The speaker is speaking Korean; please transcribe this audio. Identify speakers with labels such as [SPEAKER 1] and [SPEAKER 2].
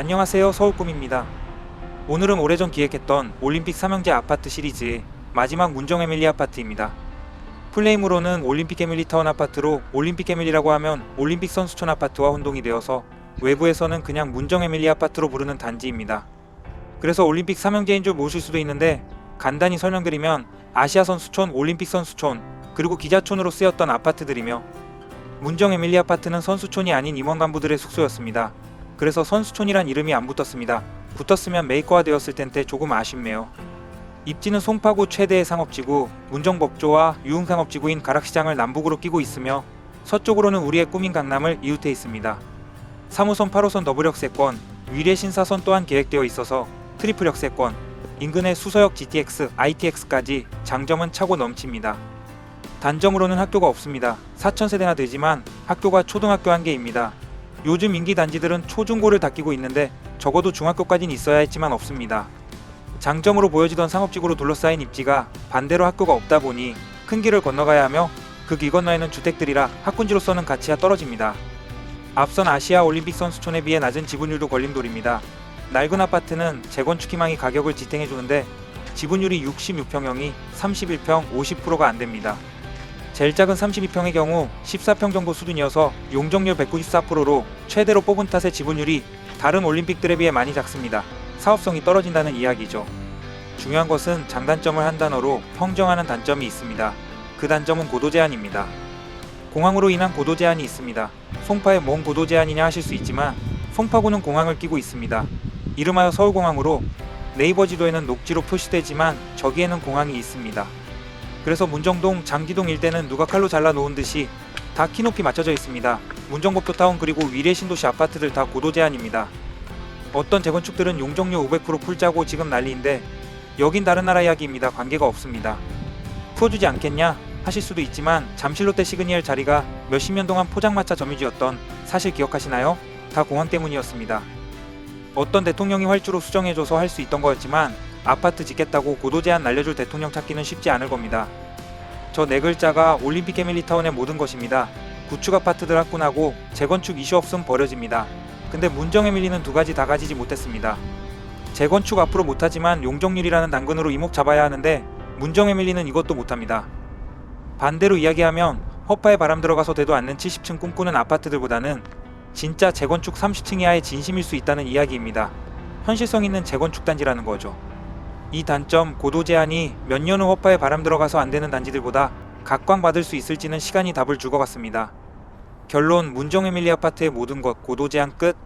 [SPEAKER 1] 안녕하세요, 서울꿈입니다. 오늘은 오래전 기획했던 올림픽 삼형제 아파트 시리즈의 마지막 문정 에밀리 아파트입니다. 풀네임으로는 올림픽 에밀리 타운 아파트로 올림픽 에밀리라고 하면 올림픽 선수촌 아파트와 혼동이 되어서 외부에서는 그냥 문정 에밀리 아파트로 부르는 단지입니다. 그래서 올림픽 삼형제인 줄 모실 수도 있는데 간단히 설명드리면 아시아 선수촌, 올림픽 선수촌, 그리고 기자촌으로 쓰였던 아파트들이며 문정 에밀리 아파트는 선수촌이 아닌 임원 간부들의 숙소였습니다. 그래서 선수촌이란 이름이 안 붙었습니다. 붙었으면 메이커화 되었을 텐데 조금 아쉽네요. 입지는 송파구 최대의 상업지구 문정법조와 유흥상업지구인 가락시장을 남북으로 끼고 있으며 서쪽으로는 우리의 꿈인 강남을 이웃해 있습니다. 3호선 8호선 더블역세권, 위례 신사선 또한 계획되어 있어서 트리플 역세권, 인근의 수서역 GTX, ITX까지 장점은 차고 넘칩니다. 단점으로는 학교가 없습니다. 4,000세대나 되지만 학교가 초등학교 1개입니다. 요즘 인기 단지들은 초중고를 다 끼고 있는데 적어도 중학교까지는 있어야 했지만 없습니다. 장점으로 보여지던 상업지구로 둘러싸인 입지가 반대로 학교가 없다 보니 큰 길을 건너가야 하며 그 길 건너에는 주택들이라 학군지로서는 가치가 떨어집니다. 앞선 아시아 올림픽 선수촌에 비해 낮은 지분율도 걸림돌입니다. 낡은 아파트는 재건축 희망이 가격을 지탱해주는데 지분율이 66평형이 31평 50%가 안됩니다. 제일 작은 32평의 경우 14평 정도 수준이어서 용적률 194%로 최대로 뽑은 탓에 지분율이 다른 올림픽들에 비해 많이 작습니다. 사업성이 떨어진다는 이야기죠. 중요한 것은 장단점을 한 단어로 평정하는 단점이 있습니다. 그 단점은 고도 제한입니다. 공항으로 인한 고도 제한이 있습니다. 송파의 뭔 고도 제한이냐 하실 수 있지만 송파구는 공항을 끼고 있습니다. 이름하여 서울공항으로 네이버 지도에는 녹지로 표시되지만 저기에는 공항이 있습니다. 그래서 문정동, 장기동 일대는 누가 칼로 잘라 놓은 듯이 다 키높이 맞춰져 있습니다. 문정법조타운 그리고 위례 신도시 아파트들 다 고도 제한입니다. 어떤 재건축들은 용적률 500% 풀자고 지금 난리인데 여긴 다른 나라 이야기입니다. 관계가 없습니다. 풀어주지 않겠냐 하실 수도 있지만 잠실롯데 시그니엘 자리가 몇십 년 동안 포장마차 점유지였던 사실 기억하시나요? 다 공항 때문이었습니다. 어떤 대통령이 활주로 수정해줘서 할 수 있던 거였지만 아파트 짓겠다고 고도 제한 날려줄 대통령 찾기는 쉽지 않을 겁니다. 저 네 글자가 올림픽 에밀리 타운의 모든 것입니다. 구축 아파트들 학군하고 재건축 이슈 없음 버려집니다. 근데 문정 에밀리는 두 가지 다 가지지 못했습니다. 재건축 앞으로 못하지만 용적률이라는 당근으로 이목 잡아야 하는데 문정 에밀리는 이것도 못합니다. 반대로 이야기하면 허파에 바람 들어가서 돼도 않는 70층 꿈꾸는 아파트들보다는 진짜 재건축 30층 이하의 진심일 수 있다는 이야기입니다. 현실성 있는 재건축 단지라는 거죠. 이 단점, 고도 제한이 몇 년 후 허파에 바람 들어가서 안 되는 단지들보다 각광받을 수 있을지는 시간이 답을 줄 것 같습니다. 결론, 문정 에밀리 아파트의 모든 것 고도 제한 끝.